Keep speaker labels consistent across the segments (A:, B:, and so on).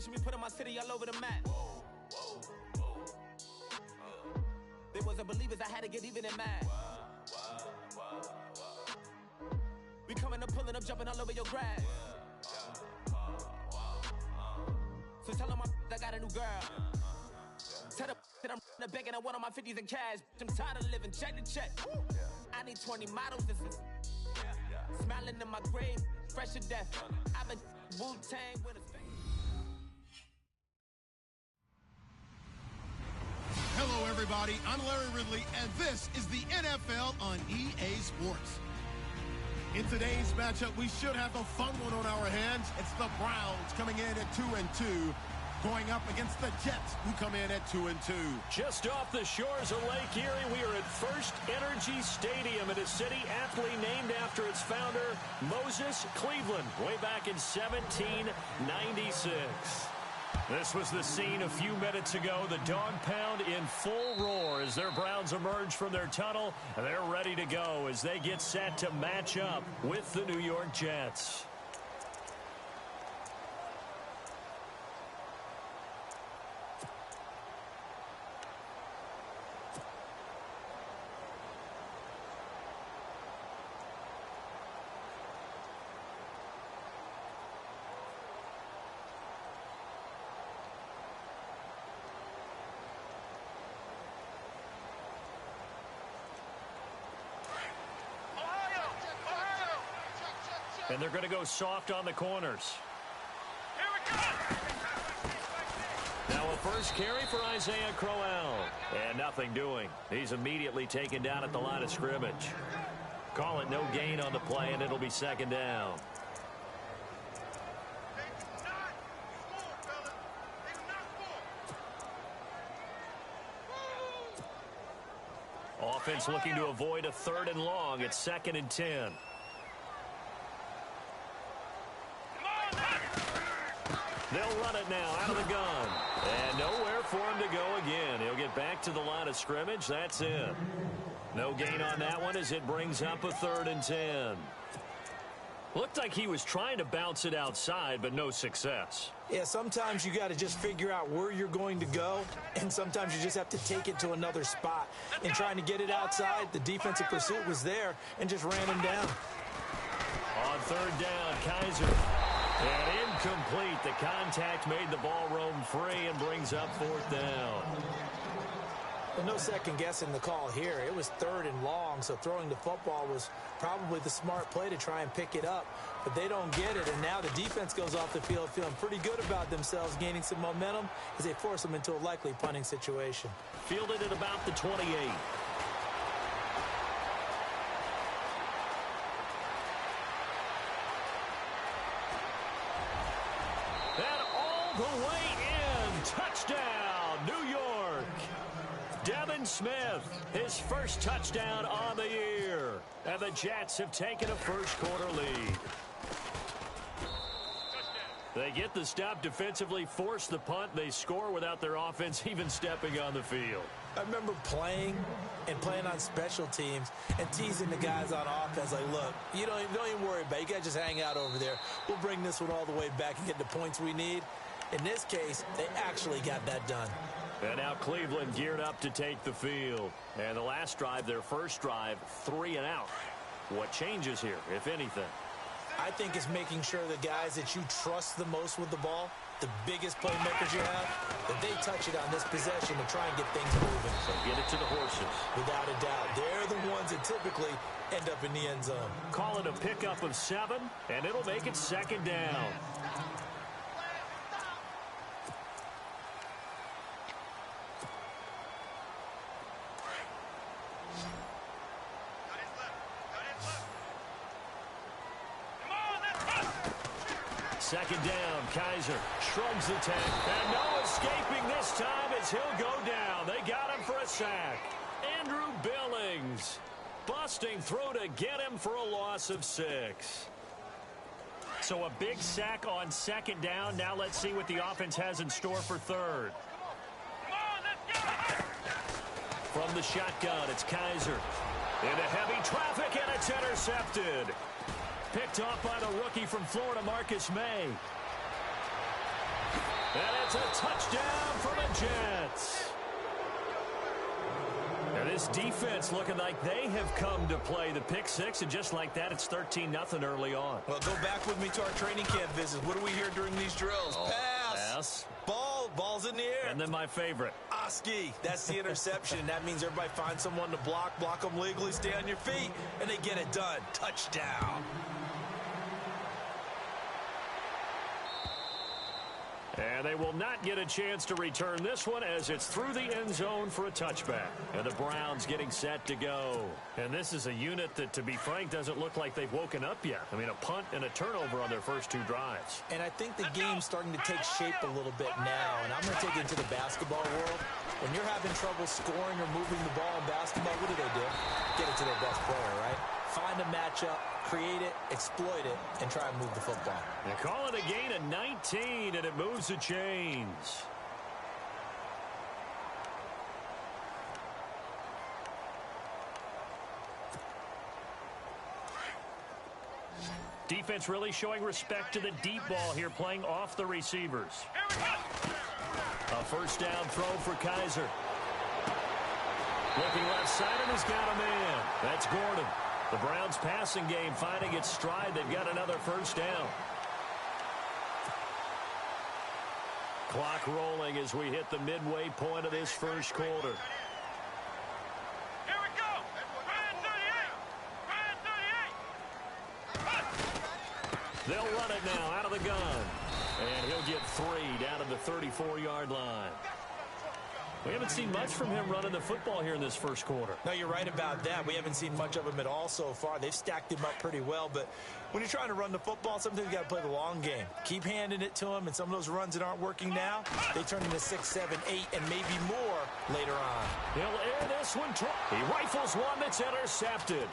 A: Pushing me, putting my city all over the map. They wasn't believers, I had to get even and mad. We coming up, pulling up, jumping all over your grass. So tell them I got a new girl. Tell them that I'm begging, I want on my 50s in cash. I'm tired of living check to check. I need 20 models, this is smiling in my grave, fresh to death. I've been Wu-Tang with a face.
B: Hello, everybody. I'm Larry Ridley, and this is the NFL on EA Sports. In today's matchup, we should have a fun one on our hands. It's the Browns coming in at 2-2, going up against the Jets, who come in at 2-2.
C: Just off the shores of Lake Erie, we are at First Energy Stadium in a city aptly named after its founder, Moses Cleveland, way back in 1796. This was the scene a few minutes ago. The dog pound in full roar as their Browns emerge from their tunnel. And they're ready to go as they get set to match up with the New York Jets. And they're going to go soft on the corners.
D: Here we go!
C: Now a first carry for Isaiah Crowell. And nothing doing. He's immediately taken down at the line of scrimmage. Call it no gain on the play, and it'll be second down. Offense looking to avoid a 3rd and long. It's 2nd and 10. They'll run it now out of the gun. And nowhere for him to go again. He'll get back to the line of scrimmage. That's it. No gain on that one as it brings up a 3rd and 10. Looked like he was trying to bounce it outside, but no success.
E: Yeah, sometimes you got to just figure out where you're going to go, and sometimes you just have to take it to another spot. And trying to get it outside, the defensive pursuit was there and just ran him down.
C: On 3rd down, Kaiser. And incomplete. The contact made the ball roam free and brings up 4th down.
E: Well, no second guessing the call here. It was 3rd and long, so throwing the football was probably the smart play to try and pick it up. But they don't get it, and now the defense goes off the field feeling pretty good about themselves, gaining some momentum as they force them into a likely punting situation.
C: Fielded at about the 28. The way in. Touchdown, New York. Devin Smith, his first touchdown on the year. And the Jets have taken a first-quarter lead. They get the stop defensively, force the punt. They score without their offense even stepping on the field.
E: I remember playing on special teams and teasing the guys on offense like, look, you don't even worry about it. You guys just hang out over there. We'll bring this one all the way back and get the points we need. In this case, they actually got that done.
C: And now Cleveland geared up to take the field. And the last drive, their first drive, 3 and out. What changes here, if anything?
E: I think it's making sure the guys that you trust the most with the ball, the biggest playmakers you have, that they touch it on this possession to try and get things moving.
C: So get it to the horses. Without
E: a doubt. They're the ones that typically end up in the end zone.
C: Call it a pickup of 7, and it'll make it 2nd down. Second down, Kaiser shrugs the tack. And no escaping this time as he'll go down. They got him for a sack. Andrew Billings busting through to get him for a loss of 6. So a big sack on 2nd down. Now let's see what the offense has in store for 3rd. From the shotgun, it's Kaiser. Into heavy traffic, and it's intercepted. Picked off by the rookie from Florida, Marcus May. And it's a touchdown for the Jets. And this defense looking like they have come to play. The pick six, and just like that, it's 13-0 early on.
E: Well, go back with me to our training camp visits. What do we hear during these drills? Pass. Ball's in the air.
C: And then my favorite.
E: Oski. That's the interception. That means everybody finds someone to block them legally, stay on your feet, and they get it done. Touchdown.
C: And they will not get a chance to return this one as it's through the end zone for a touchback. And the Browns getting set to go. And this is a unit that, to be frank, doesn't look like they've woken up yet. I mean, a punt and a turnover on their first two drives.
E: And I think the game's starting to take shape a little bit now. And I'm going to take it into the basketball world. When you're having trouble scoring or moving the ball in basketball, what do? Get it to their best player, right? Find a matchup, create it, exploit it, and try and move the football.
C: They call it a gain of 19, and it moves the chains. Defense really showing respect to the deep ball here, playing off the receivers. A first down throw for Kaiser. Looking left side, and he's got a man. That's Gordon. The Browns passing game finding its stride. They've got another first down. Clock rolling as we hit the midway point of this first quarter.
D: Here we go. Ryan 38.
C: They'll run it now out of the gun. And he'll get 3 down to the 34-yard line. We haven't seen much from him running the football here in this first quarter.
E: No, you're right about that. We haven't seen much of him at all so far. They've stacked him up pretty well, but when you're trying to run the football, sometimes you got to play the long game. Keep handing it to him, and some of those runs that aren't working now, they turn into 6, 7, 8, and maybe more later on.
C: He'll air this one. He rifles one that's intercepted.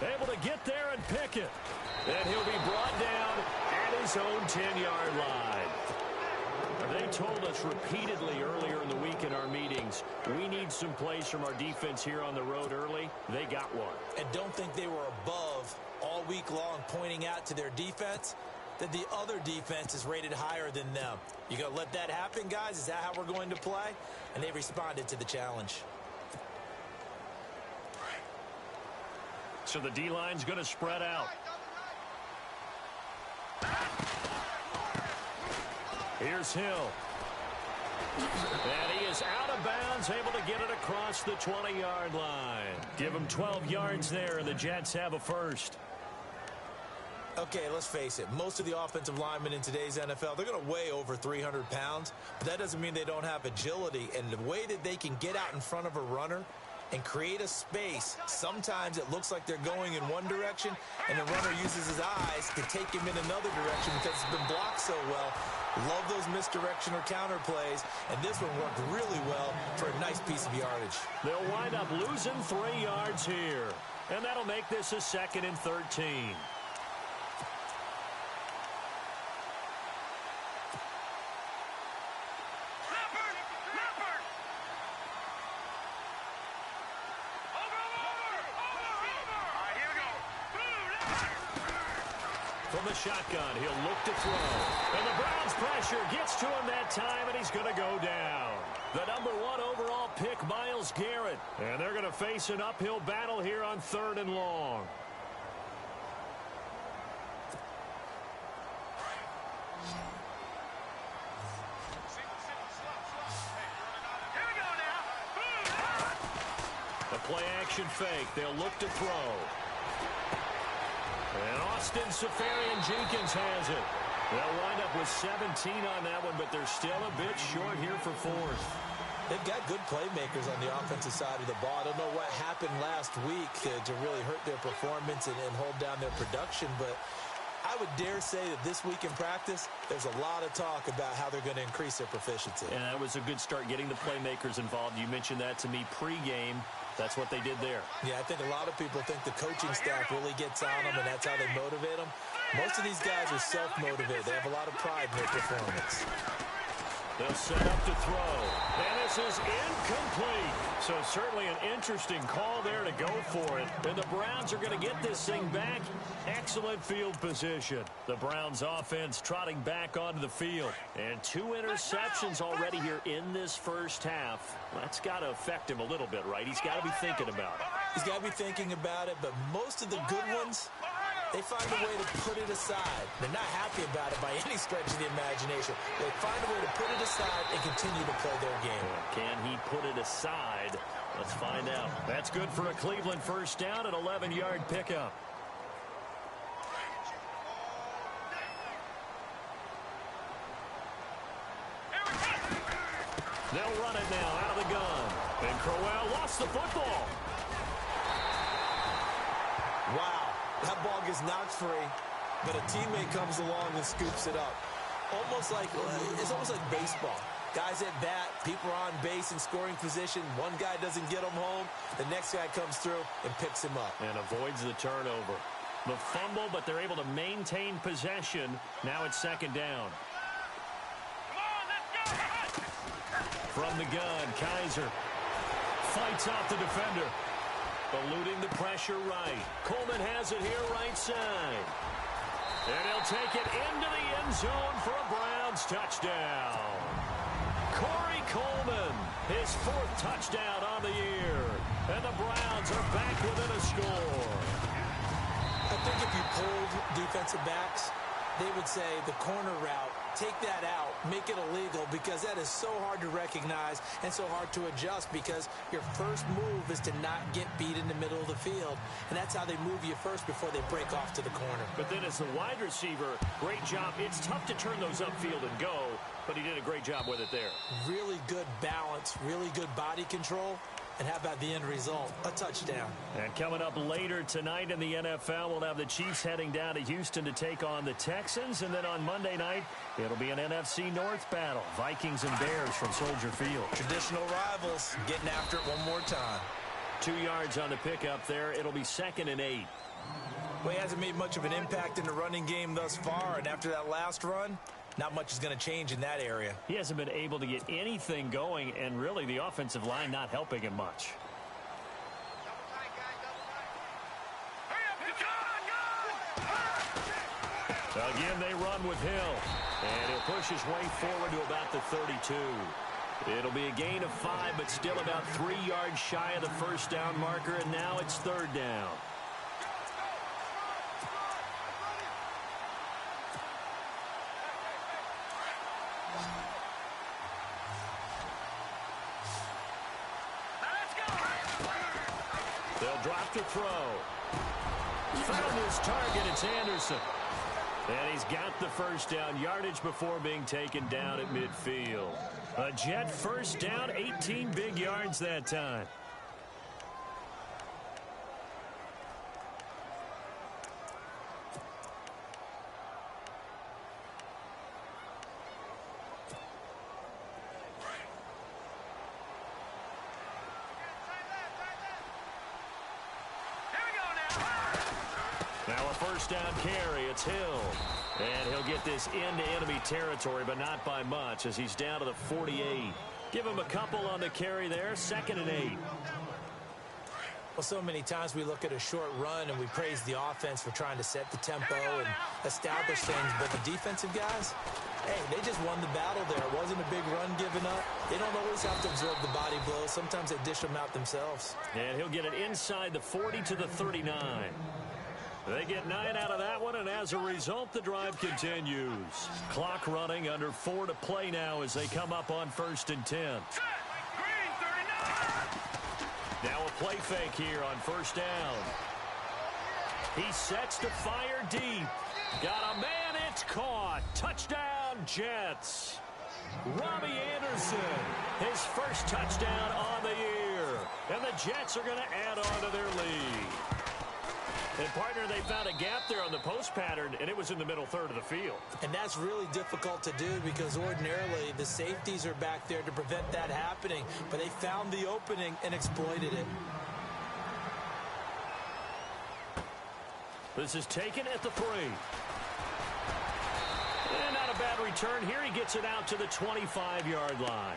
C: Able to get there and pick it. And he'll be brought down at his own 10-yard line. They told us repeatedly earlier in the week in our meetings, we need some plays from our defense here on the road early. They got one.
E: And don't think they were above all week long pointing out to their defense that the other defense is rated higher than them. You going to let that happen, guys? Is that how we're going to play? And they responded to the challenge.
C: So the D-line's going to spread out. Here's Hill. And he is out of bounds, able to get it across the 20-yard line. Give him 12 yards there, and the Jets have a first.
E: Okay, let's face it. Most of the offensive linemen in today's NFL, they're going to weigh over 300 pounds, but that doesn't mean they don't have agility. And the way that they can get out in front of a runner and create a space, sometimes it looks like they're going in one direction, and the runner uses his eyes to take him in another direction because it's been blocked so well. Love those misdirection or counter plays, and this one worked really well for a nice piece of yardage.
C: They'll wind up losing 3 yards here, and that'll make this a 2nd and 13. From the shotgun, he'll look to throw. And the Browns pressure gets to him that time, and he's going to go down. The #1 overall pick, Myles Garrett. And they're going to face an uphill battle here on 3rd and long. The play action fake. They'll look to throw. And Austin Seferian-Jenkins has it. They'll wind up with 17 on that one, but they're still a bit short here for 4th.
E: They've got good playmakers on the offensive side of the ball. I don't know what happened last week to really hurt their performance and hold down their production, but I would dare say that this week in practice, there's a lot of talk about how they're going to increase their proficiency.
C: And that was a good start getting the playmakers involved. You mentioned that to me pregame. That's what they did there.
E: Yeah, I think a lot of people think the coaching staff really gets on them, and that's how they motivate them. Most of these guys are self-motivated. They have a lot of pride in their performance.
C: They'll set up to throw. And this is incomplete. So certainly an interesting call there to go for it. And the Browns are going to get this thing back. Excellent field position. The Browns offense trotting back onto the field. And 2 interceptions already here in this first half. That's got to affect him a little bit, right? He's got to be thinking about it.
E: He's got to be thinking about it, but most of the good ones, they find a way to put it aside. They're not happy about it by any stretch of the imagination. They find a way to put it aside and continue to play their game.
C: Can he put it aside? Let's find out. That's good for a Cleveland first down, an 11-yard pickup. They'll run it now out of the gun. And Crowell lost the football.
E: Wow, that ball gets knocked free, but a teammate comes along and scoops it up. It's almost like baseball. Guys at bat, people are on base in scoring position. One guy doesn't get him home. The next guy comes through and picks him up.
C: And avoids the turnover. The fumble, but they're able to maintain possession. Now it's second down. From the gun, Kaiser fights off the defender. Eluding the pressure right. Coleman has it here right side. And he'll take it into the end zone for a Browns touchdown. Corey Coleman, his 4th touchdown on the year. And the Browns are back within a score.
E: I think if you polled defensive backs, they would say the corner route, take that out, make it illegal, because that is so hard to recognize and so hard to adjust, because your first move is to not get beat in the middle of the field. And that's how they move you first before they break off to the corner.
C: But then as the wide receiver, great job. It's tough to turn those upfield and go, but he did a great job with it there.
E: Really good balance, really good body control. And how about the end result? A touchdown.
C: And coming up later tonight in the NFL, we'll have the Chiefs heading down to Houston to take on the Texans. And then on Monday night, it'll be an NFC North battle. Vikings and Bears from Soldier Field.
E: Traditional rivals getting after it one more time.
C: 2 yards on the pickup there. It'll be 2nd and 8.
E: Well, he hasn't made much of an impact in the running game thus far. And after that last run, not much is going to change in that area.
C: He hasn't been able to get anything going, and really the offensive line not helping him much. Again, they run with Hill. And he'll push his way forward to about the 32. It'll be a gain of 5, but still about 3 yards shy of the first down marker, and now it's 3rd down. They'll drop to throw. Found his target. It's Anderson. And he's got the first down yardage before being taken down at midfield. A Jet first down, 18 big yards that time. Now a first down carry. It's Hill. And he'll get this into enemy territory, but not by much, as he's down to the 48. Give him a couple on the carry there. 2nd and 8.
E: Well, so many times we look at a short run and we praise the offense for trying to set the tempo and establish things, but the defensive guys, hey, they just won the battle there. It wasn't a big run given up. They don't always have to absorb the body blows. Sometimes they dish them out themselves.
C: And he'll get it inside the 40 to the 39. They get 9 out of that one, and as a result, the drive continues. Clock running, under 4 to play now as they come up on 1st and 10. Now a play fake here on 1st down. He sets to fire deep. Got a man, it's caught. Touchdown, Jets. Robbie Anderson, his first touchdown on the year. And the Jets are going to add on to their lead. And, partner, they found a gap there on the post pattern, and it was in the middle third of the field.
E: And that's really difficult to do because ordinarily the safeties are back there to prevent that happening. But they found the opening and exploited it.
C: This is taken at the 3. And not a bad return here. He gets it out to the 25-yard line.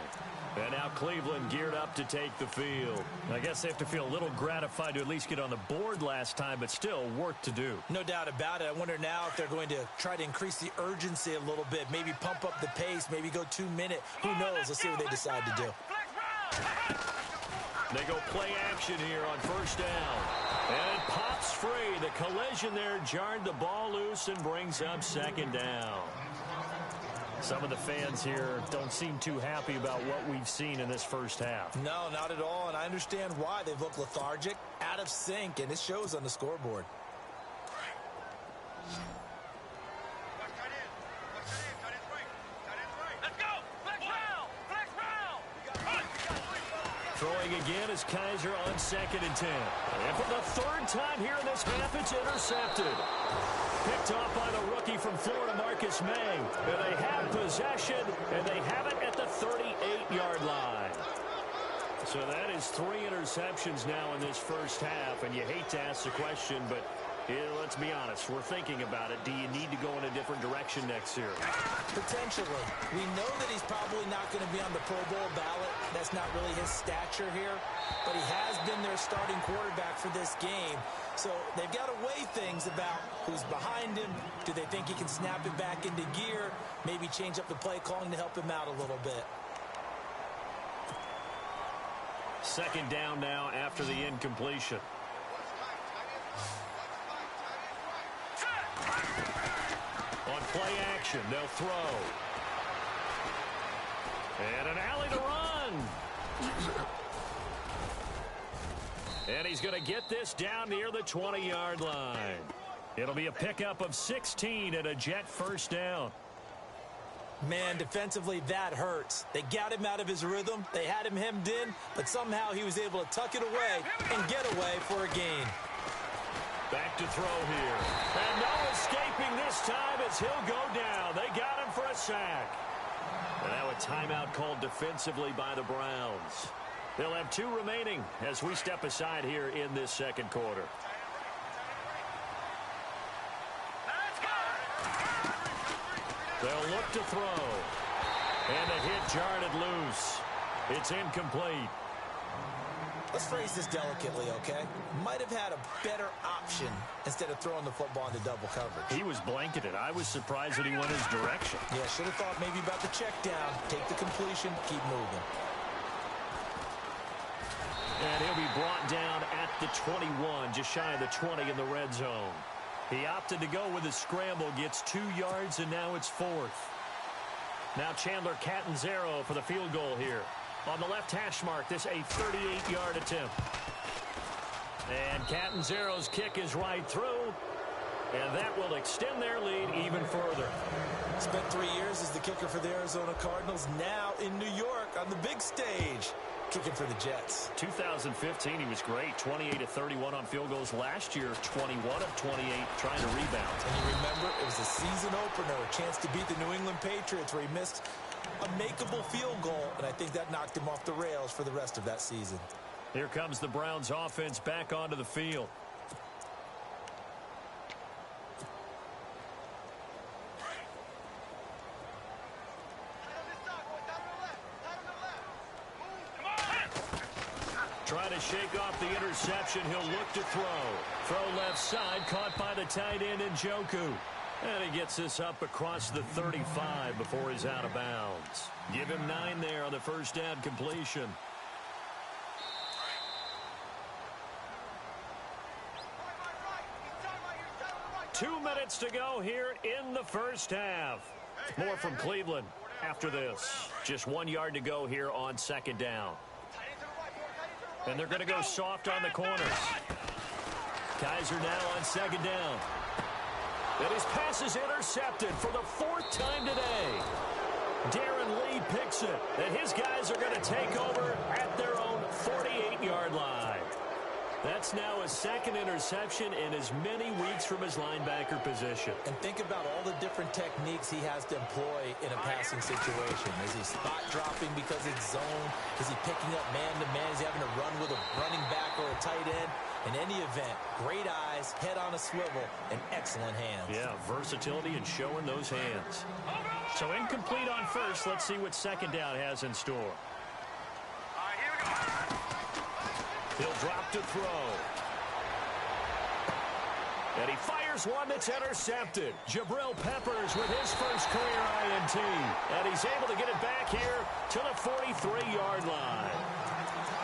C: And now Cleveland geared up to take the field. I guess they have to feel a little gratified to at least get on the board last time, but still work to do.
E: No doubt about it. I wonder now if they're going to try to increase the urgency a little bit, maybe pump up the pace, maybe go 2 minute. Who knows? Let's see what they decide to do.
C: They go play action here on first down. And it pops free. The collision there jarred the ball loose and brings up second down. Some of the fans here don't seem too happy about what we've seen in this first half.
E: No, not at all, and I understand why. They've looked lethargic, out of sync, and it shows on the scoreboard.
D: Let's go! Flex round! Flex round!
C: Throwing again is Kaiser on 2nd and 10. And for the third time here in this half, it's intercepted. Picked off by the rookie from Florida, Marcus May. And they have possession, and they have it at the 38-yard line. So that is 3 interceptions now in this first half. And you hate to ask the question, but let's be honest. We're thinking about it. Do you need to go in a different direction next year?
E: Potentially. We know that he's probably not going to be on the Pro Bowl ballot. That's not really his stature here. But he has been their starting quarterback for this game. So they've got to weigh things about who's behind him. Do they think he can snap it back into gear? Maybe change up the play calling to help him out a little bit.
C: Second down now after the incompletion. On play action, they'll throw. And an alley to run. And he's going to get this down near the 20-yard line. It'll be a pickup of 16 and a Jet first down.
E: Man, defensively, that hurts. They got him out of his rhythm. They had him hemmed in, but somehow he was able to tuck it away and get away for a gain.
C: Back to throw here. And no escaping this time as he'll go down. They got him for a sack. And now a timeout called defensively by the Browns. They'll have 2 remaining as we step aside here in this second quarter. They'll look to throw. And the hit jarred it loose. It's incomplete.
E: Let's phrase this delicately, okay? Might have had a better option instead of throwing the football into double coverage.
C: He was blanketed. I was surprised that he went his direction.
E: Yeah, should have thought maybe about the check down. Take the completion, keep moving.
C: And he'll be brought down at the 21, just shy of the 20 in the red zone. He opted to go with a scramble, gets 2 yards, and now it's 4th. Now Chandler Catanzaro for the field goal here. On the left hash mark, this a 38-yard attempt. And Catanzaro's kick is right through. And that will extend their lead even further.
E: Spent 3 years as the kicker for the Arizona Cardinals. Now in New York on the big stage, kicking for the Jets.
C: 2015, he was great. 28 of 31 on field goals. Last year, 21 of 28 trying to rebound.
E: And you remember, it was a season opener, a chance to beat the New England Patriots where he missed a makeable field goal, and I think that knocked him off the rails for the rest of that season.
C: Here comes the Browns offense back onto the field. Trying to shake off the interception. He'll look to throw. Throw left side, caught by the tight end Njoku. And he gets this up across the 35 before he's out of bounds. Give him 9 there on the first down completion. Two minutes to go here in the first half. More from Cleveland after this. Just 1 yard to go here on second down. And they're going to go soft on the corners. Kaiser now on second down. And his pass is intercepted for the 4th time today. Darren Lee picks it. And his guys are going to take over at their own 48-yard line. That's now his second interception in as many weeks from his linebacker position.
E: And think about all the different techniques he has to employ in a passing situation. Is he spot dropping because it's zone? Is he picking up man-to-man? Is he having to run with a running back or a tight end? In any event, great eyes, head on a swivel, and excellent hands.
C: Yeah, versatility and showing those hands. So incomplete on first. Let's see what second down has in store.
D: All right, here we go.
C: He'll drop to throw. And he fires one that's intercepted. Jabril Peppers with his first career INT. And he's able to get it back here to the 43-yard line.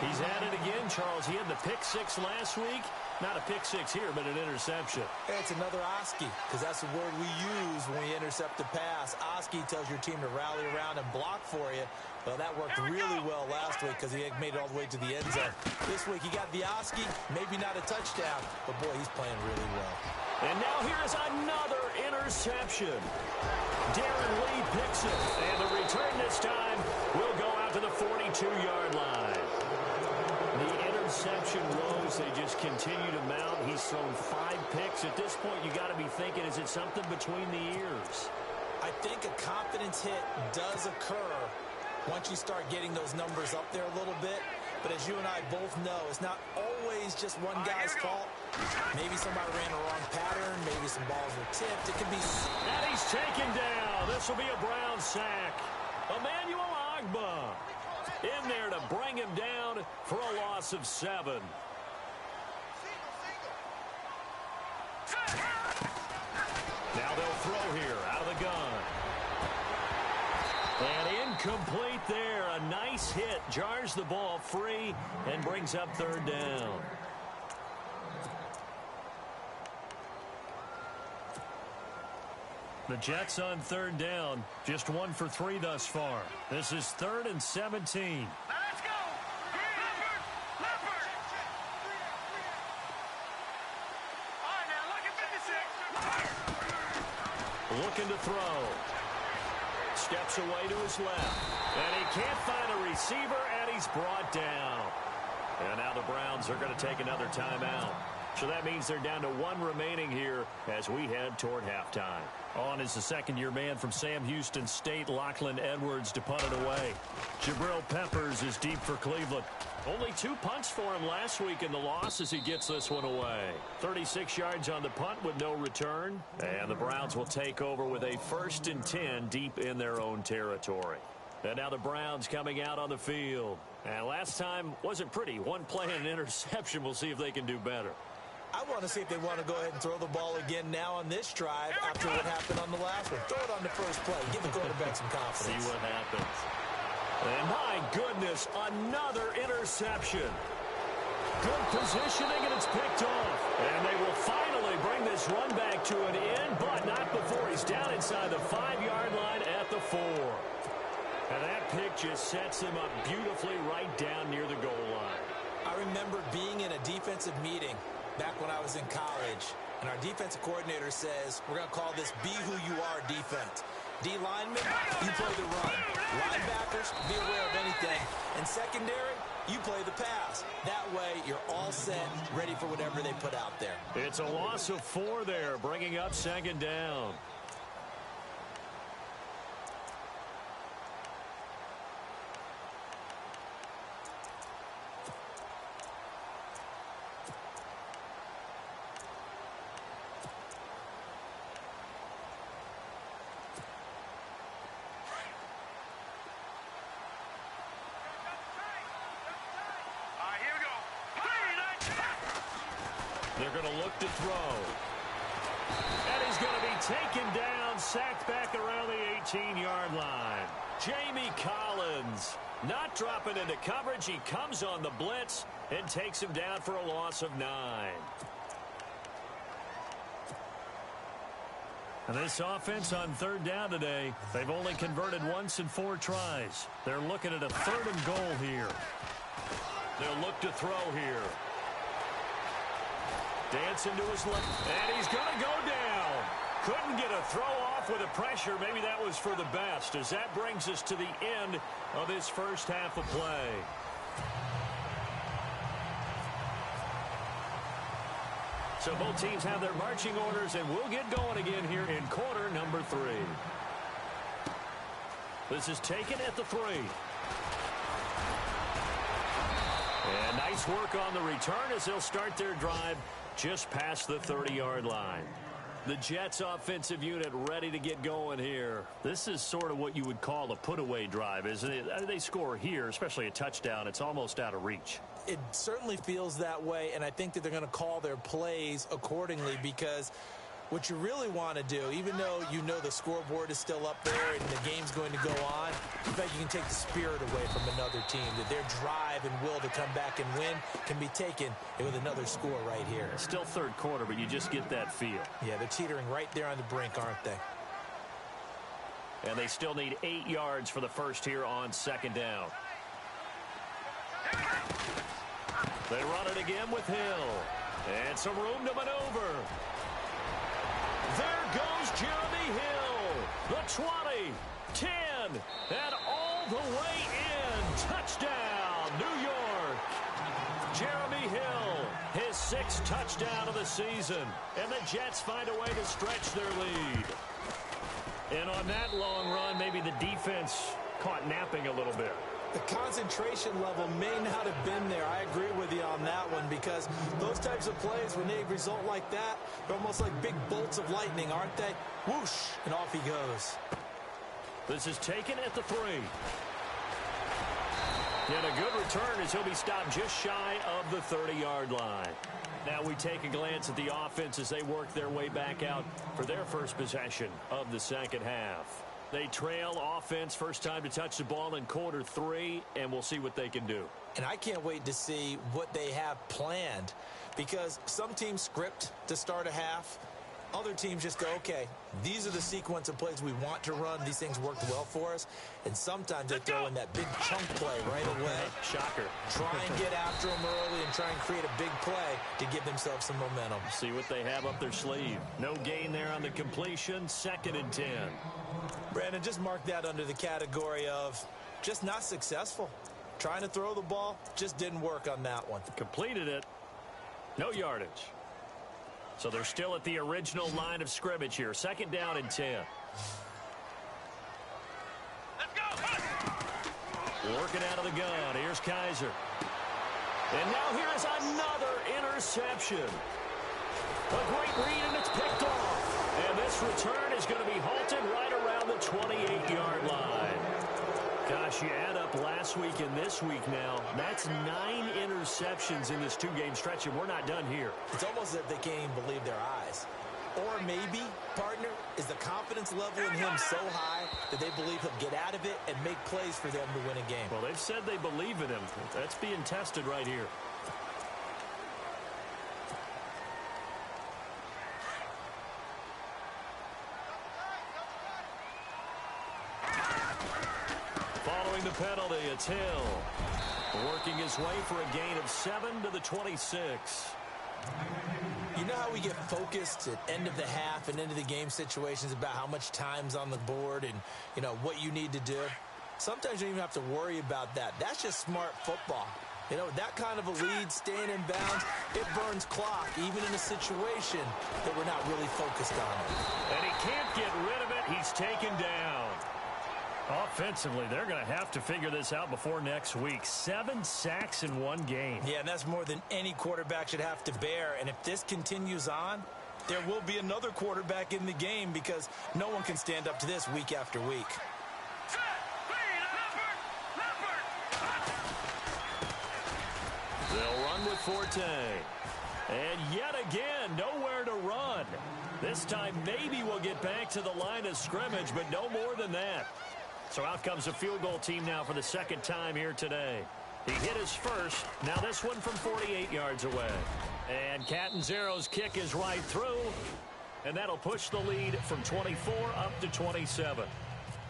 C: He's at it again, Charles. He had the pick six last week. Not a pick six here, but an interception.
E: It's another Oski, because that's the word we use when we intercept a pass. Oski tells your team to rally around and block for you. Well, that worked really well last week because he made it all the way to the end zone. This week, he got the Oski, maybe not a touchdown, but, boy, he's playing really well.
C: And now here's another interception. Darren Lee picks it, and the return this time will go out to the 42-yard line. The interception woes, they just continue to mount. He's thrown 5 picks. At this point, you got to be thinking, is it something between the ears?
E: I think a confidence hit does occur once you start getting those numbers up there a little bit. But as you and I both know, it's not always just one guy's fault. Maybe somebody ran a wrong pattern. Maybe some balls were tipped. It could be...
C: And he's taken down. This will be a Brown sack. Emmanuel Agba in there to bring him down for a loss of 7. Now they'll throw here out of the gun. And incomplete there. A nice hit. Jars the ball free and brings up 3rd down. The Jets on 3rd down. Just 1 for 3 thus far. This is 3rd and 17.
D: Now let's go. Leopard. All right, now look at 56.
C: Looking to throw. Steps away to his left. And he can't find a receiver, and he's brought down. And now the Browns are going to take another timeout. So that means they're down to 1 remaining here as we head toward halftime. On is the second-year man from Sam Houston State, Lachlan Edwards, to punt it away. Jabril Peppers is deep for Cleveland. Only 2 punts for him last week in the loss as he gets this one away. 36 yards on the punt with no return. And the Browns will take over with a 1st and 10 deep in their own territory. And now the Browns coming out on the field. And last time wasn't pretty. 1 play and an interception. We'll see if they can do better.
E: I want to see if they want to go ahead and throw the ball again now on this drive after what happened on the last one. Throw it on the first play. Give the quarterback some confidence.
C: See what happens. And my goodness, another interception. Good positioning, and it's picked off. And they will finally bring this run back to an end, but not before he's down inside the 5-yard line at the 4. And that pick just sets him up beautifully right down near the goal line.
E: I remember being in a defensive meeting back when I was in college, and our defensive coordinator says, we're going to call this Be Who You Are defense. D linemen, you play the run. Linebackers, be aware of anything. And secondary, you play the pass. That way, you're all set, ready for whatever they put out there.
C: It's a loss of 4 there, bringing up 2nd down. They're going to look to throw. And he's going to be taken down, sacked back around the 18-yard line. Jamie Collins not dropping into coverage. He comes on the blitz and takes him down for a loss of 9. And this offense on 3rd down today, they've only converted once in 4 tries. They're looking at a 3rd and goal here. They'll look to throw here. Dancing to his left, and he's going to go down. Couldn't get a throw off with the pressure. Maybe that was for the best, as that brings us to the end of this first half of play. So both teams have their marching orders, and we'll get going again here in quarter number 3. This is taken at the 3. And nice work on the return as they'll start their drive just past the 30-yard line. The Jets offensive unit ready to get going here. This is sort of what you would call a put-away drive, isn't it? They score here, especially a touchdown. It's almost out of reach.
E: It certainly feels that way, and I think that they're going to call their plays accordingly, because what you really want to do, even though you know the scoreboard is still up there and the game's going to go on, in fact, you can take the spirit away from another team, that their drive and will to come back and win can be taken with another score right here.
C: Still third quarter, but you just get that feel.
E: Yeah, they're teetering right there on the brink, aren't they?
C: And they still need 8 yards for the first here on second down. They run it again with Hill. And some room to maneuver. There goes Jeremy Hill. The 20, 10, and all the way in. Touchdown, New York. Jeremy Hill, his 6th touchdown of the season. And the Jets find a way to stretch their lead. And on that long run, maybe the defense caught napping a little bit.
E: The concentration level may not have been there. I agree with you on that one, because those types of plays, when they result like that, they're almost like big bolts of lightning, aren't they? Whoosh, and off he goes.
C: This is taken at the 3. And a good return as he'll be stopped just shy of the 30-yard line. Now we take a glance at the offense as they work their way back out for their first possession of the second half. They trail offense, first time to touch the ball in quarter 3, and we'll see what they can do.
E: And I can't wait to see what they have planned, because some teams script to start a half. Other teams just go, okay, these are the sequence of plays we want to run. These things worked well for us. And sometimes they throw in that big chunk play right away.
C: Shocker.
E: Try and get after them early and try and create a big play to give themselves some momentum.
C: See what they have up their sleeve. No gain there on the completion. 2nd and 10.
E: Brandon, just mark that under the category of just not successful. Trying to throw the ball, just didn't work on that one.
C: Completed it. No yardage. So they're still at the original line of scrimmage here. 2nd down and 10.
D: Let's go!
C: Working out of the gun. Here's Kaiser. And now here is another interception. A great read, and it's picked off. And this return is going to be halted right around the 28-yard line. Gosh, you add up last week and this week now, that's 9 interceptions in this 2-game stretch, and we're not done here.
E: It's almost as if they can't even believe their eyes. Or maybe, partner, is the confidence level in him so high that they believe he'll get out of it and make plays for them to win a game.
C: Well, they've said they believe in him. That's being tested right here. Following the penalty, it's Hill. Working his way for a gain of 7 to the 26.
E: You know how we get focused at end of the half and into the game situations about how much time's on the board and, you know, what you need to do? Sometimes you don't even have to worry about that. That's just smart football. You know, that kind of a lead, staying in bounds, it burns clock, even in a situation that we're not really focused on.
C: And he can't get rid of it. He's taken down. Offensively, they're going to have to figure this out before next week. 7 sacks in 1 game.
E: Yeah, and that's more than any quarterback should have to bear. And if this continues on, there will be another quarterback in the game, because no one can stand up to this week after week.
C: They'll run with Forte. And yet again, nowhere to run. This time, maybe we'll get back to the line of scrimmage, but no more than that. So out comes a field goal team now for the 2nd time here today. He hit his first. Now this one from 48 yards away. And Catanzaro's kick is right through. And that'll push the lead from 24 up to 27.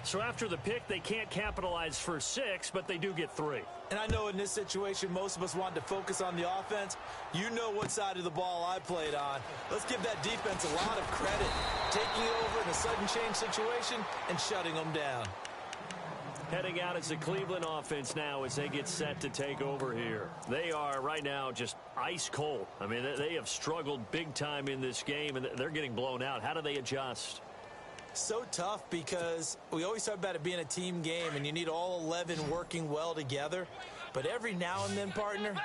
C: So after the pick, they can't capitalize for 6, but they do get 3.
E: And I know in this situation, most of us want to focus on the offense. You know what side of the ball I played on. Let's give that defense a lot of credit. Taking it over in a sudden change situation and shutting them down.
C: heading out as the Cleveland offense now as they get set to take over here. They are right now just ice cold. I mean, they have struggled big time in this game, and they're getting blown out. How do they adjust?
E: So tough because we always talk about it being a team game, and you need all 11 working well together. But every now and then, partner,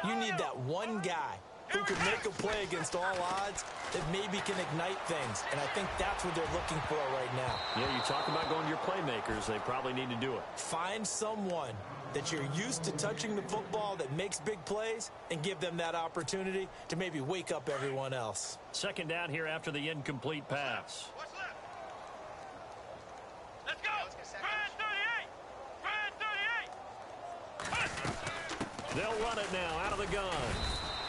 E: you need that one guy who can make a play against all odds that maybe can ignite things. And I think that's what they're looking for right now.
C: Yeah, you talk about going to your playmakers. They probably need to do it.
E: Find someone that you're used to touching the football that makes big plays and give them that opportunity to maybe wake up everyone else.
C: Second down here after the incomplete pass.
D: What's left? Let's go! Brad 38!
C: They'll run it now out of the gun.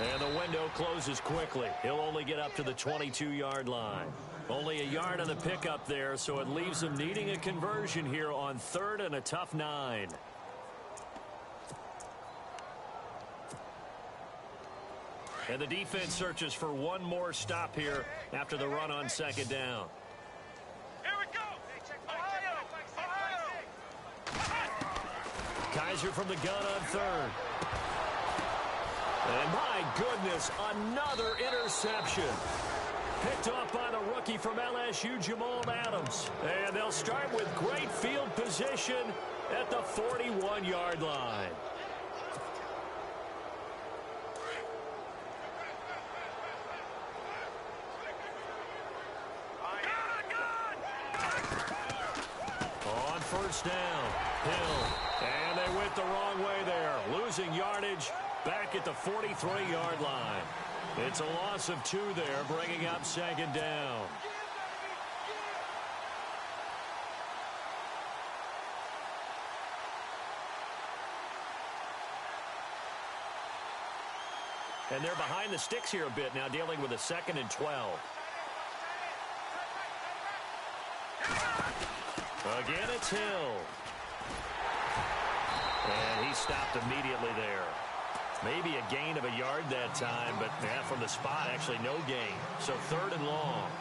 C: And the window closes quickly. He'll only get up to the 22-yard line. Only a yard on the pickup there, so it leaves them needing a conversion here on 3rd and a tough 9. And the defense searches for one more stop here after the run on 2nd down.
D: Here we go! Ohio!
C: Kaiser from the gun on 3rd. And my goodness, another interception. Picked off by the rookie from LSU, Jamal Adams. And they'll start with great field position at the 41-yard line. On 1st down, Hill. And they went the wrong way there, losing yardage back at the 43-yard line. It's a loss of 2 there, bringing up 2nd down. And they're behind the sticks here a bit now, dealing with a 2nd and 12. Again, it's Hill. And he stopped immediately there. Maybe a gain of a yard that time, but from the spot, actually no gain. So 3rd and long.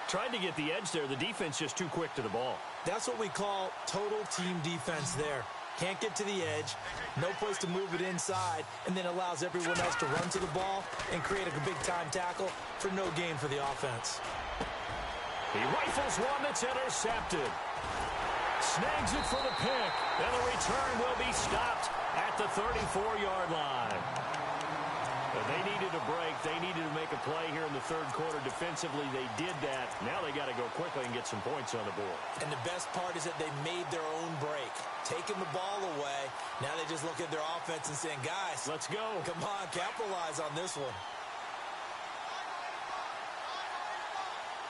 C: Tried to get the edge there. The defense just too quick to the ball.
E: That's what we call total team defense there. Can't get to the edge, no place to move it inside, and then allows everyone else to run to the ball and create a big-time tackle for no gain for the offense.
C: He rifles one that's intercepted. Snags it for the pick, and the return will be stopped at the 34-yard line. But they needed a break. They needed to make a play here in the 3rd quarter. Defensively, they did that. Now they got to go quickly and get some points on the board.
E: And the best part is that they made their own break, taking the ball away. Now they just look at their offense and saying, guys,
C: let's go.
E: Come on, capitalize on this one.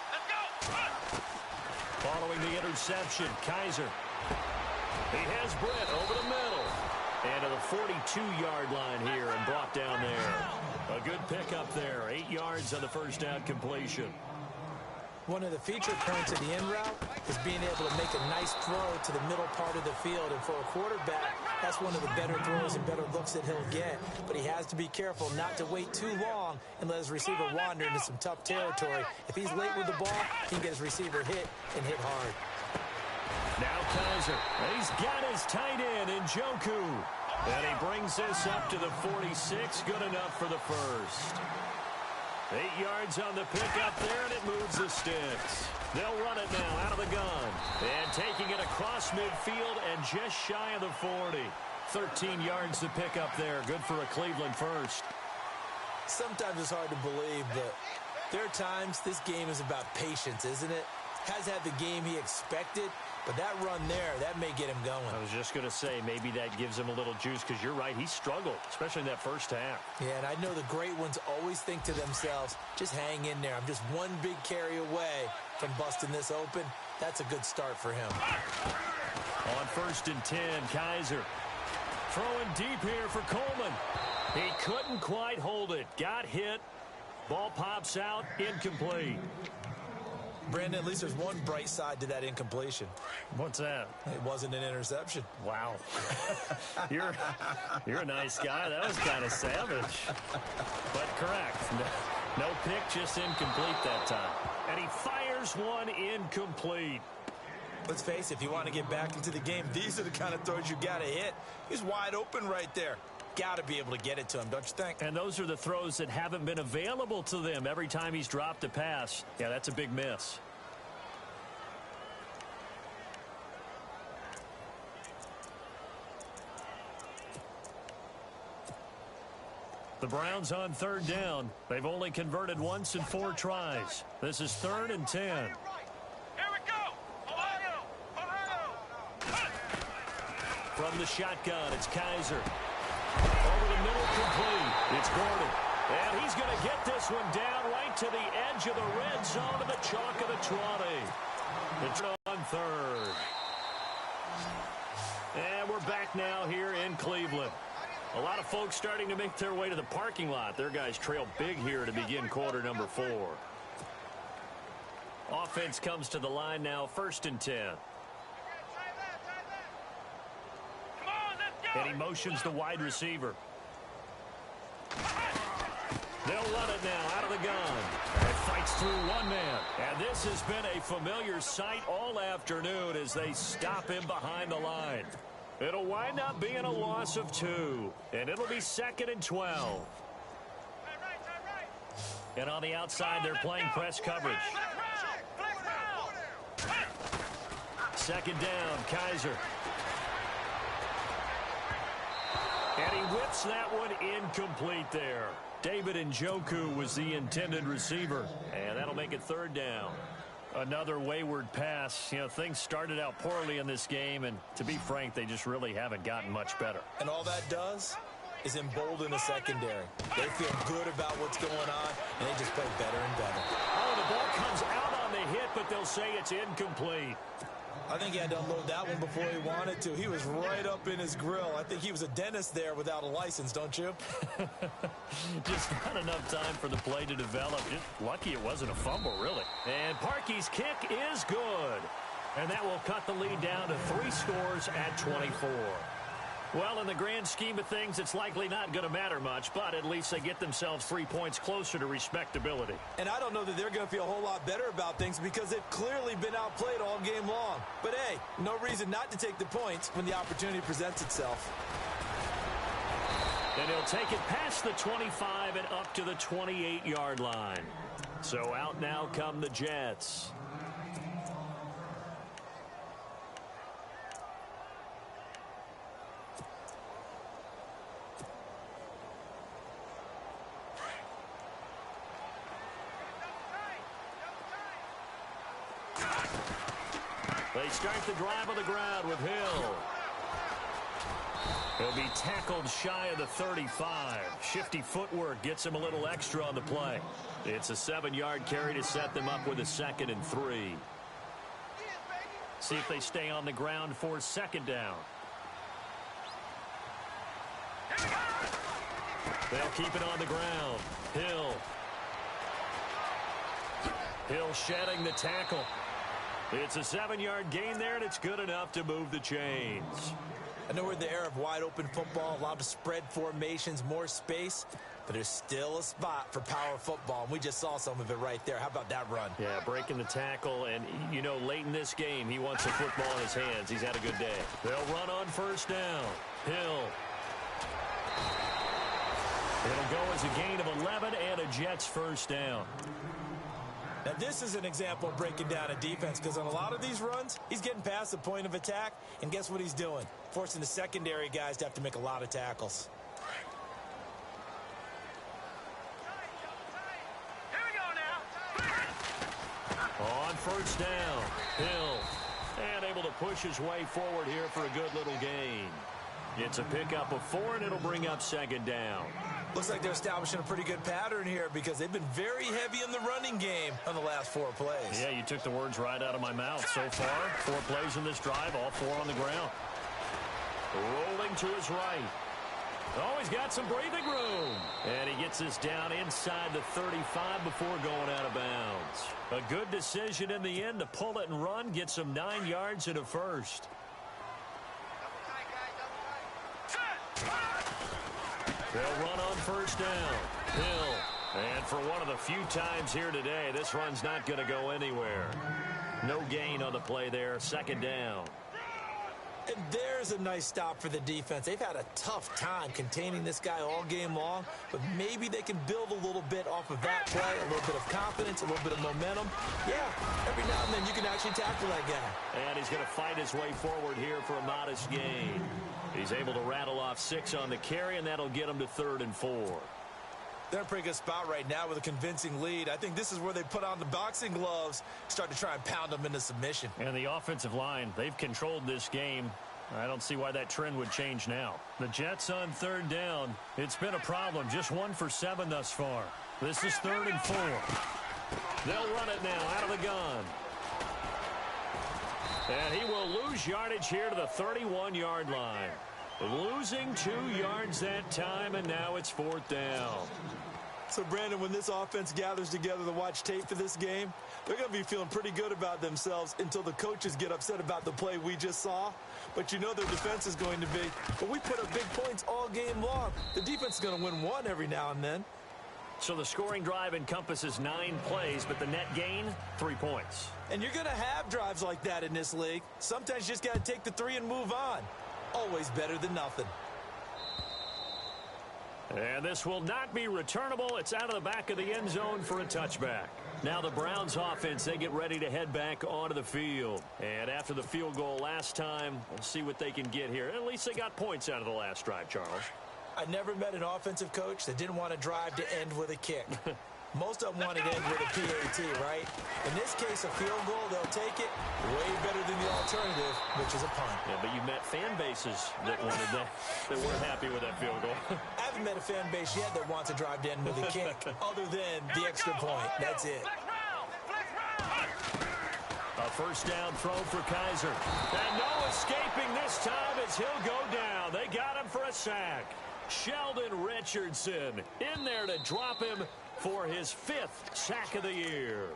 D: Let's go!
C: Following the interception, Kaiser. He has Britt over the middle. And to the 42-yard line here and brought down there. A good pickup there. 8 yards on the 1st down completion.
E: One of the feature points of the in route is being able to make a nice throw to the middle part of the field. And for a quarterback, that's one of the better throws and better looks that he'll get. But he has to be careful not to wait too long and let his receiver wander into some tough territory. If he's late with the ball, he can get his receiver hit and hit hard.
C: Now Kaiser. He's got his tight end in Njoku. And he brings this up to the 46. Good enough for the 1st. 8 yards on the pickup there, and it moves the sticks. They'll run it now out of the gun. And taking it across midfield and just shy of the 40. 13 yards to pick up there. Good for a Cleveland 1st.
E: Sometimes it's hard to believe, but there are times this game is about patience, isn't it? Has had the game he expected, but that run there, that may get him going.
C: I was just going to say, maybe that gives him a little juice, because you're right, he struggled, especially in that 1st half.
E: Yeah, and I know the great ones always think to themselves, just hang in there. I'm just one big carry away from busting this open. That's a good start for him.
C: On 1st and 10, Kaiser. Throwing deep here for Coleman. He couldn't quite hold it. Got hit. Ball pops out. Incomplete.
E: Brandon, at least there's one bright side to that incompletion.
C: What's that?
E: It wasn't an interception.
C: Wow. You're a nice guy. That was kind of savage. But correct. No pick, just incomplete that time. And he fires one incomplete.
E: Let's face it, if you want to get back into the game, these are the kind of throws you got to hit. He's wide open right there. Got to be able to get it to him, don't you think?
C: And those are the throws that haven't been available to them every time he's dropped a pass. Yeah, that's a big miss. The Browns on third down. They've only converted once in 4 tries. This is 3rd and 10.
D: Here we go! Ohio! Ohio!
C: From the shotgun, it's Kaiser. Over the middle, complete. It's Gordon. And he's going to get this one down right to the edge of the red zone to the chalk of the 20. It's on 3rd. And we're back now here in Cleveland. A lot of folks starting to make their way to the parking lot. Their guys trail big here to begin quarter number 4. Offense comes to the line now, 1st and 10.
D: Come on, let's go!
C: And he motions the wide receiver. They'll run it now out of the gun. It fights through one man. And this has been a familiar sight all afternoon as they stop him behind the line. It'll wind up being a loss of 2. And it'll be 2nd and 12. And on the outside, they're playing press coverage. 2nd down, Kaiser. And he whips that one incomplete there. David Njoku was the intended receiver. And that'll make it 3rd down. Another wayward pass. You know, things started out poorly in this game, and to be frank, they just really haven't gotten much better.
E: And all that does is embolden the secondary. They feel good about what's going on, and they just play better and better.
C: Oh, the ball comes out on the hit, but they'll say it's incomplete.
E: I think he had to unload that one before he wanted to. He was right up in his grill. I think he was a dentist there without a license, don't you?
C: Just not enough time for the play to develop. Just lucky it wasn't a fumble, really. And Parkey's kick is good. And that will cut the lead down to 3 scores at 24. Well, in the grand scheme of things, it's likely not going to matter much, but at least they get themselves 3 points closer to respectability.
E: And I don't know that they're going to feel a whole lot better about things because they've clearly been outplayed all game long. But hey, no reason not to take the points when the opportunity presents itself.
C: And he'll take it past the 25 and up to the 28-yard line. So out now come the Jets. They start the drive on the ground with Hill. He'll be tackled shy of the 35. Shifty footwork gets him a little extra on the play. It's a 7-yard carry to set them up with a 2nd and 3. See if they stay on the ground for 2nd down. They'll keep it on the ground. Hill shedding the tackle. It's a 7-yard gain there, and it's good enough to move the chains.
E: I know we're in the era of wide-open football, a lot of spread formations, more space, but there's still a spot for power football, and we just saw some of it right there. How about that run?
C: Yeah, breaking the tackle, and, you know, late in this game, he wants the football in his hands. He's had a good day. They'll run on 1st down. Hill. It'll go as a gain of 11 and a Jets 1st down.
E: Now, this is an example of breaking down a defense because on a lot of these runs, he's getting past the point of attack, and guess what he's doing? Forcing the secondary guys to have to make a lot of tackles.
D: Here we go now.
C: On 1st down, Hill. And able to push his way forward here for a good little gain. It's a pickup of 4, and it'll bring up 2nd down.
E: Looks like they're establishing a pretty good pattern here because they've been very heavy in the running game on the last 4 plays.
C: Yeah, you took the words right out of my mouth. So far, 4 plays in this drive, all 4 on the ground. Rolling to his right. Oh, he's got some breathing room. And he gets this down inside the 35 before going out of bounds. A good decision in the end to pull it and run, gets him 9 yards and a 1st. They'll run on 1st down. Hill. And for one of the few times here today, this run's not going to go anywhere. No gain on the play there. Second down.
E: And there's a nice stop for the defense. They've had a tough time containing this guy all game long, but maybe they can build a little bit off of that play, a little bit of confidence, a little bit of momentum. Yeah, every now and then you can actually tackle that guy.
C: And he's going to fight his way forward here for a modest gain. He's able to rattle off 6 on the carry, and that'll get him to 3rd and 4.
E: They're in a pretty good spot right now with a convincing lead. I think this is where they put on the boxing gloves, start to try and pound them into submission.
C: And the offensive line, they've controlled this game. I don't see why that trend would change now. The Jets on 3rd down. It's been a problem. Just 1 for 7 thus far. This is 3rd and 4. They'll run it now out of the gun. And he will lose yardage here to the 31-yard line. Losing 2 yards that time, and now it's 4th down.
E: So, Brandon, when this offense gathers together to watch tape for this game, they're going to be feeling pretty good about themselves until the coaches get upset about the play we just saw. But you know their defense is going to be, but we put up big points all game long. The defense is going to win one every now and then.
C: So the scoring drive encompasses 9 plays, but the net gain, 3 points.
E: And you're going to have drives like that in this league. Sometimes you just got to take the 3 and move on. Always better than nothing.
C: And this will not be returnable. It's out of the back of the end zone for a touchback. Now the Browns offense, they get ready to head back onto the field. And after the field goal last time, we'll see what they can get here. At least they got points out of the last drive, Charles.
E: I never met an offensive coach that didn't want to drive to end with a kick. Most of them want to end with a PAT, right? In this case, a field goal, they'll take it way better than the alternative, which is a punt.
C: Yeah, but you met fan bases that wanted that weren't happy with that field goal.
E: I haven't met a fan base yet that wants to drive to end with a kick, other than the extra point. That's it.
C: A first down throw for Kaiser. And no escaping this time as he'll go down. They got him for a sack. Sheldon Richardson in there to drop him for his 5th sack of the year.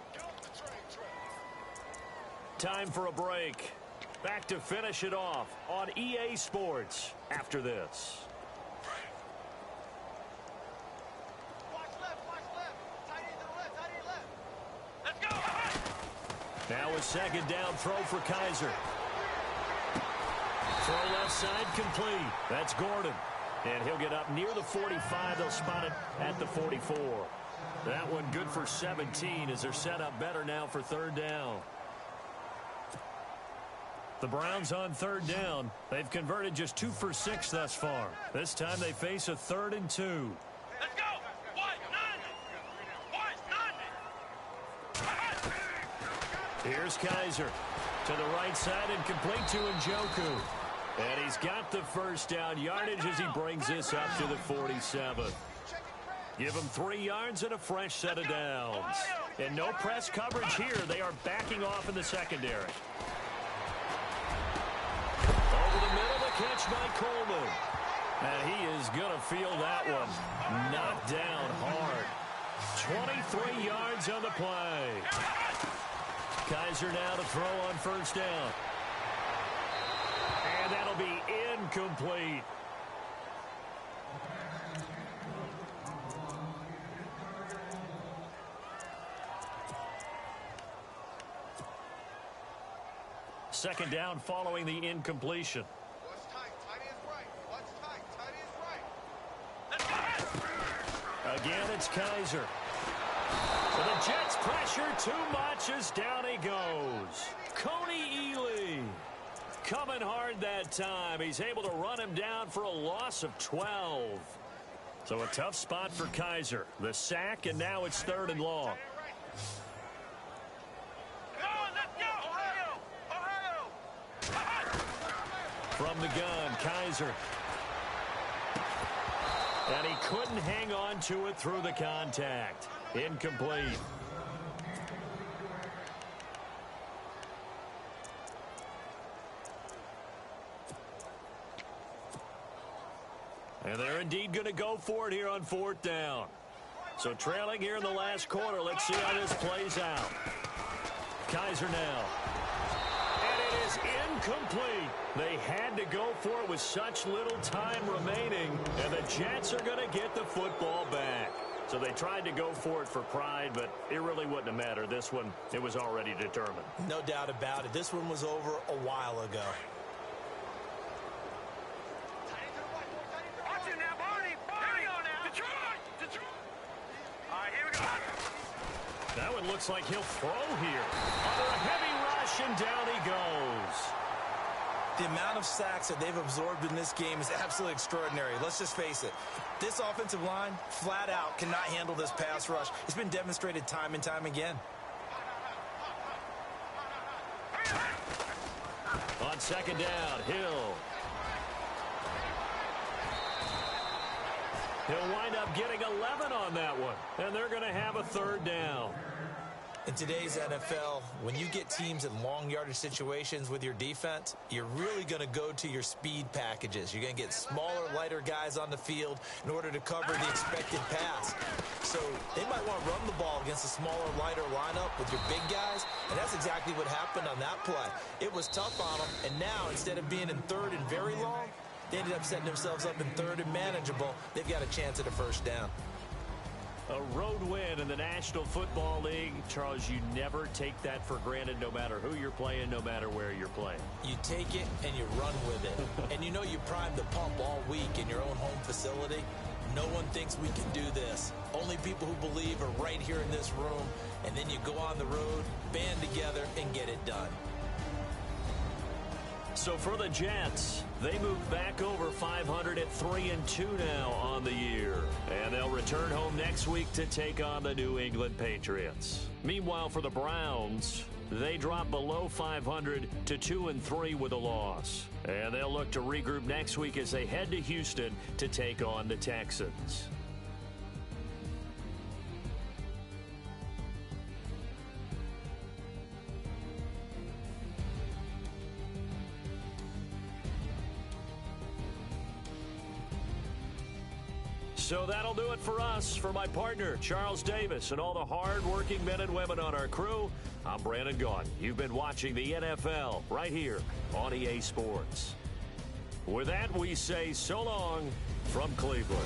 C: Time for a break. Back to finish it off on EA Sports after this.
D: Watch left. Tight end to the left, tight end left. Let's go.
C: Now a second down throw for Kaiser. Throw left side complete. That's Gordon. And he'll get up near the 45. They'll spot it at the 44. That one good for 17 as they're set up better now for 3rd down. The Browns on 3rd down. They've converted just 2 for 6 thus far. This time they face a 3rd and 2.
D: Let's go.
C: Here's Kaiser to the right side and complete to Njoku. And he's got the first down yardage as he brings this up to the 47. Give him 3 yards and a fresh set of downs. And no press coverage here. They are backing off in the secondary. Over the middle, the catch by Coleman. And he is going to feel that one. Knocked down hard. 23 yards on the play. Kaiser now to throw on first down. And that'll be incomplete. Second down following the incompletion.
D: What's tight? Tight end's right. What's tight? Tight end's right. Let's go.
C: Again, it's Kaiser. So the Jets pressure too much as down he goes. Coney Ely coming hard that time. He's able to run him down for a loss of 12. So a tough spot for Kaiser. The sack, and now it's 3rd and long. From the gun, Kaiser. And he couldn't hang on to it through the contact. Incomplete. And they're indeed going to go for it here on 4th down. So trailing here in the last quarter. Let's see how this plays out. Kaiser now. And it is incomplete. They had to go for it with such little time remaining. And the Jets are going to get the football back. So they tried to go for it for pride, but it really wouldn't have mattered. This one, it was already determined.
E: No doubt about it. This one was over a while ago.
D: Watch it now, Barney. Here we go now. Detroit. All right, here we go.
C: That one looks like he'll throw here. Under a heavy rush, and down he goes.
E: The amount of sacks that they've absorbed in this game is absolutely extraordinary. Let's just face it. This offensive line, flat out, cannot handle this pass rush. It's been demonstrated time and time again.
C: On second down, Hill. He'll wind up getting 11 on that one, and they're going to have a third down.
E: In today's NFL, when you get teams in long yardage situations with your defense, you're really going to go to your speed packages. You're going to get smaller, lighter guys on the field in order to cover the expected pass. So they might want to run the ball against a smaller, lighter lineup with your big guys, and that's exactly what happened on that play. It was tough on them, and now instead of being in third and very long, they ended up setting themselves up in third and manageable. They've got a chance at a first down.
C: A road win in the National Football League. Charles, you never take that for granted no matter who you're playing, no matter where you're playing.
E: You take it and you run with it. And you know you primed the pump all week in your own home facility. No one thinks we can do this. Only people who believe are right here in this room. And then you go on the road, band together, and get it done.
C: So for the Jets, they moved back over 500 at 3-2 now on the year. And they'll return home next week to take on the New England Patriots. Meanwhile, for the Browns, they drop below 500 to 2-3 with a loss. And they'll look to regroup next week as they head to Houston to take on the Texans. So that'll do it for us. For my partner, Charles Davis, and all the hard-working men and women on our crew, I'm Brandon Gaudin. You've been watching the NFL right here on EA Sports. With that, we say so long from Cleveland.